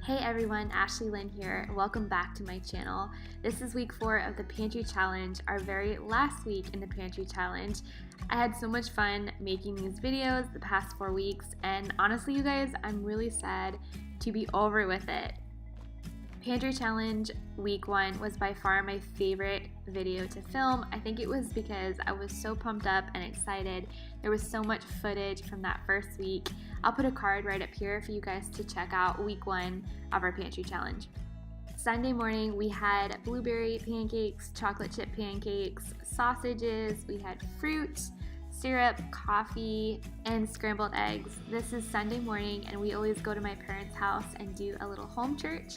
Hey everyone, Ashley Lynn here. Welcome back to my channel. This is week 4 of the Pantry Challenge, our very last week in the Pantry Challenge. I had so much fun making these videos the past 4 weeks, and honestly you guys, I'm really sad to be over with it. Pantry Challenge week 1 was by far my favorite video to film. I think it was because I was so pumped up and excited. There was so much footage from that first week. I'll put a card right up here for you guys to check out week 1 of our Pantry Challenge. Sunday morning we had blueberry pancakes, chocolate chip pancakes, sausages, we had fruit, syrup, coffee, and scrambled eggs. This is Sunday morning and we always go to my parents' house and do a little home church.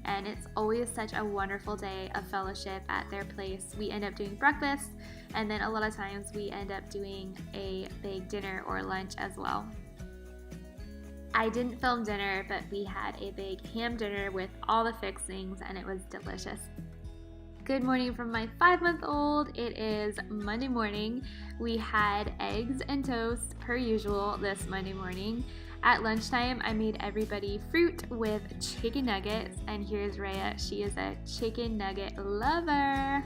And it's always such a wonderful day of fellowship at their place. We end up doing breakfast, and then a lot of times we end up doing a big dinner or lunch as well. I didn't film dinner, but we had a big ham dinner with all the fixings, and it was delicious. Good morning from my 5-month-old. It is Monday morning. We had eggs and toast per usual this Monday morning. At lunchtime, I made everybody fruit with chicken nuggets, and here's Rhea. She is a chicken nugget lover.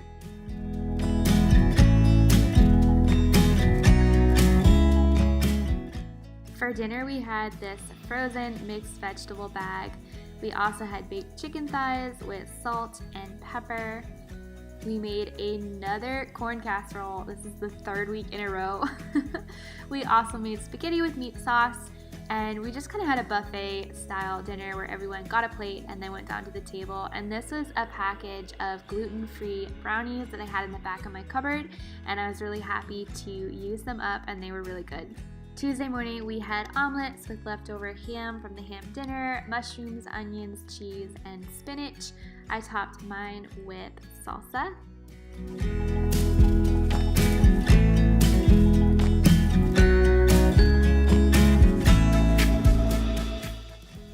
For dinner, we had this frozen mixed vegetable bag. We also had baked chicken thighs with salt and pepper. We made another corn casserole. This is the 3rd week in a row. We also made spaghetti with meat sauce. And we just kind of had a buffet style dinner where everyone got a plate and then went down to the table. And this was a package of gluten-free brownies that I had in the back of my cupboard, and I was really happy to use them up, and they were really good. Tuesday morning we had omelets with leftover ham from the ham dinner, mushrooms, onions, cheese, and spinach. I topped mine with salsa.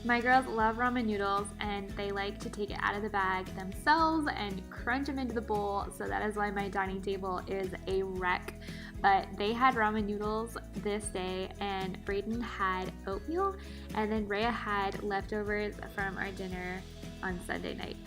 My girls love ramen noodles, and they like to take it out of the bag themselves and crunch them into the bowl, so that is why my dining table is a wreck. But they had ramen noodles this day, and Brayden had oatmeal, and then Rhea had leftovers from our dinner on Sunday night.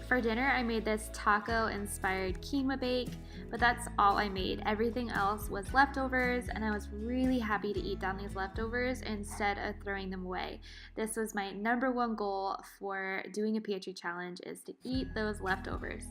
For dinner, I made this taco-inspired quinoa bake, but that's all I made. Everything else was leftovers, and I was really happy to eat down these leftovers instead of throwing them away. This was my number 1 goal for doing a pantry challenge, is to eat those leftovers.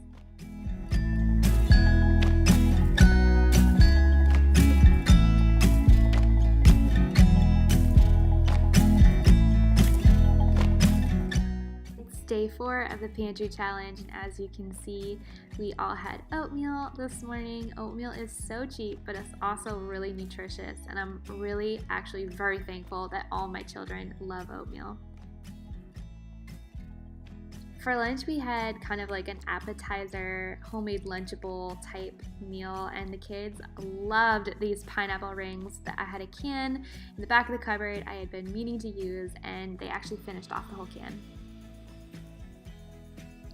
Day 4 of the Pantry Challenge, and as you can see, we all had oatmeal this morning. Oatmeal is so cheap, but it's also really nutritious, and I'm really actually very thankful that all my children love oatmeal. For lunch, we had kind of like an appetizer, homemade Lunchable type meal, and the kids loved these pineapple rings that I had a can in the back of the cupboard I had been meaning to use, and they actually finished off the whole can.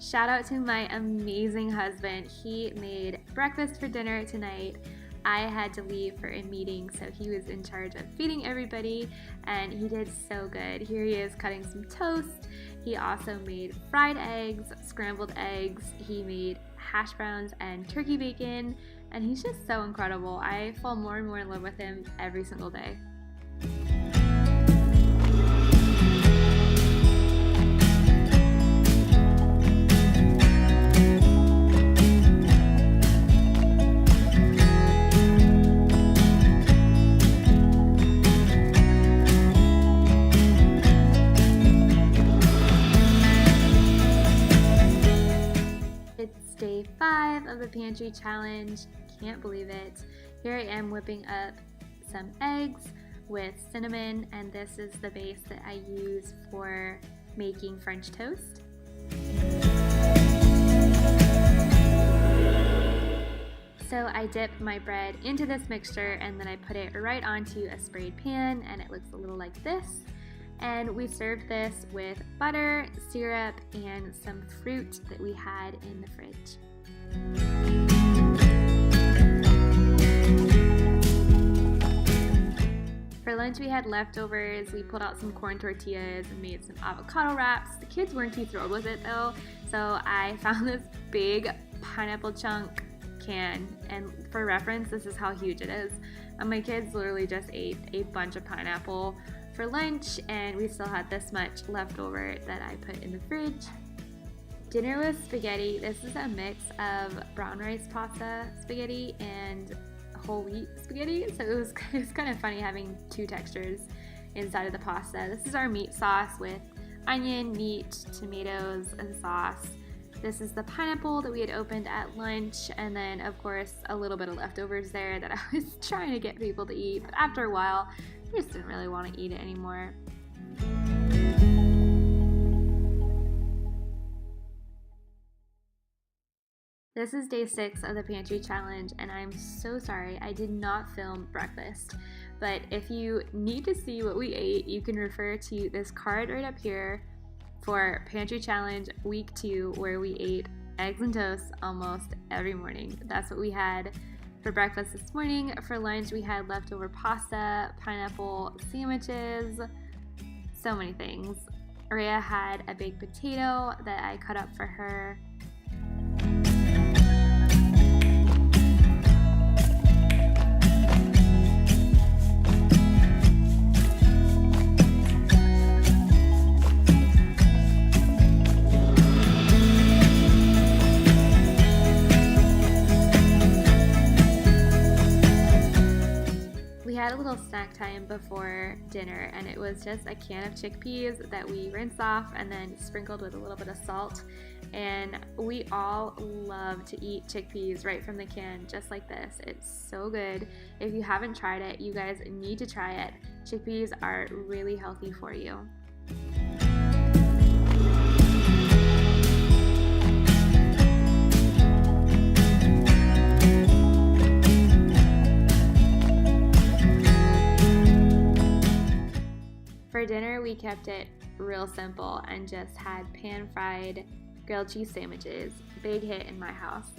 Shout out to my amazing husband. He made breakfast for dinner tonight. I had to leave for a meeting, so he was in charge of feeding everybody, and he did so good. Here he is cutting some toast. He also made fried eggs, scrambled eggs. He made hash browns and turkey bacon, and he's just so incredible. I fall more and more in love with him every single day. Day 5 of the Pantry Challenge. Can't believe it. Here I am whipping up some eggs with cinnamon, and this is the base that I use for making French toast. So I dip my bread into this mixture, and then I put it right onto a sprayed pan, and it looks a little like this. And we served this with butter, syrup, and some fruit that we had in the fridge. For lunch, we had leftovers. We pulled out some corn tortillas and made some avocado wraps. The kids weren't too thrilled with it though, so I found this big pineapple chunk can, and for reference, this is how huge it is. My kids literally just ate a bunch of pineapple for lunch, and we still had this much left over that I put in the fridge. Dinner was spaghetti. This is a mix of brown rice pasta spaghetti and whole wheat spaghetti, so it was kind of funny having two textures inside of the pasta. This is our meat sauce with onion, meat, tomatoes, and sauce. This is the pineapple that we had opened at lunch, and then of course a little bit of leftovers there that I was trying to get people to eat, but after a while I just didn't really want to eat it anymore. This is day 6 of the Pantry Challenge, and I'm so sorry I did not film breakfast. But if you need to see what we ate, you can refer to this card right up here for Pantry Challenge Week 2, where we ate eggs and toast almost every morning. That's what we had for breakfast this morning. For lunch, we had leftover pasta, pineapple sandwiches, so many things. Rhea had a baked potato that I cut up for her. Had a little snack time before dinner, and it was just a can of chickpeas that we rinsed off and then sprinkled with a little bit of salt, and we all love to eat chickpeas right from the can just like this. It's so good. If you haven't tried it, you guys need to try it. Chickpeas are really healthy for you. For dinner, we kept it real simple and just had pan-fried grilled cheese sandwiches. Big hit in my house.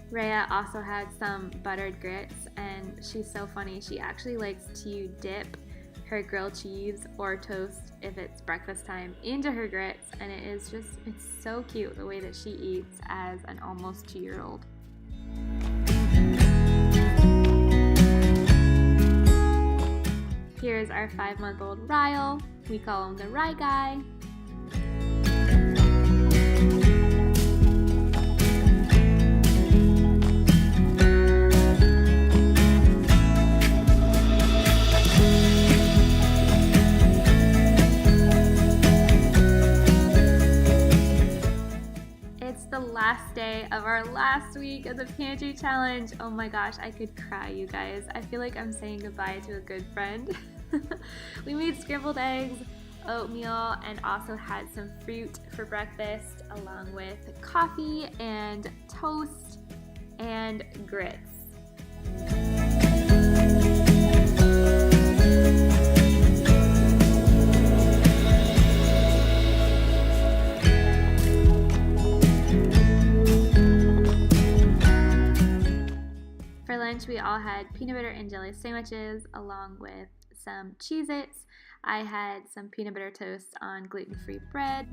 Rhea also had some buttered grits, and she's so funny. She actually likes to dip her grilled cheese or toast, if it's breakfast time, into her grits, and it's so cute the way that she eats as an almost 2-year-old. Here's our 5-month-old Ryle. We call him the Rye Guy. The last day of our last week of the Pantry Challenge. Oh my gosh, I could cry, you guys. I feel like I'm saying goodbye to a good friend. We made scrambled eggs, oatmeal, and also had some fruit for breakfast, along with coffee and toast and grits. For lunch, we all had peanut butter and jelly sandwiches along with some Cheez-Its. I had some peanut butter toast on gluten-free bread.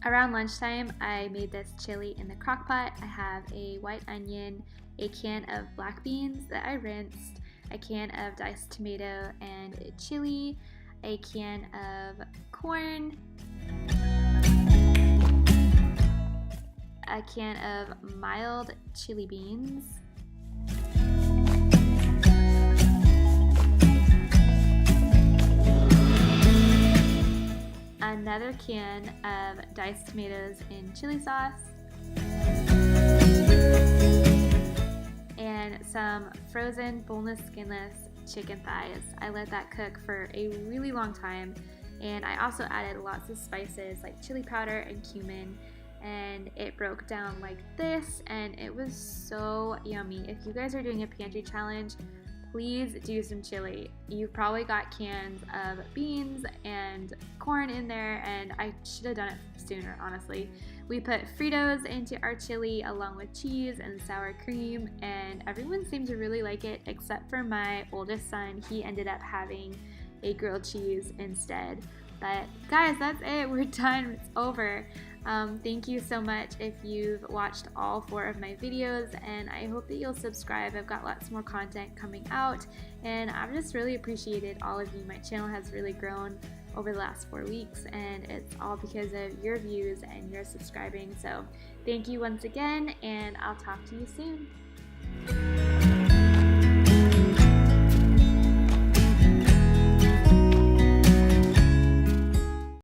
Around lunchtime, I made this chili in the crock pot. I have a white onion, a can of black beans that I rinsed, a can of diced tomato and chili, a can of corn, a can of mild chili beans, another can of diced tomatoes in chili sauce, and some frozen boneless, skinless chicken thighs. I let that cook for a really long time, and I also added lots of spices like chili powder and cumin, and it broke down like this, and it was so yummy. If you guys are doing a pantry challenge, please do some chili. You've probably got cans of beans and corn in there, and I should have done it sooner, honestly. We put Fritos into our chili along with cheese and sour cream, and everyone seemed to really like it except for my oldest son. He ended up having a grilled cheese instead. But guys, that's it. We're done. It's over. Thank you so much if you've watched all 4 of my videos, and I hope that you'll subscribe. I've got lots more content coming out, and I've just really appreciated all of you. My channel has really grown over the last 4 weeks, and it's all because of your views and your subscribing. So thank you once again, and I'll talk to you soon.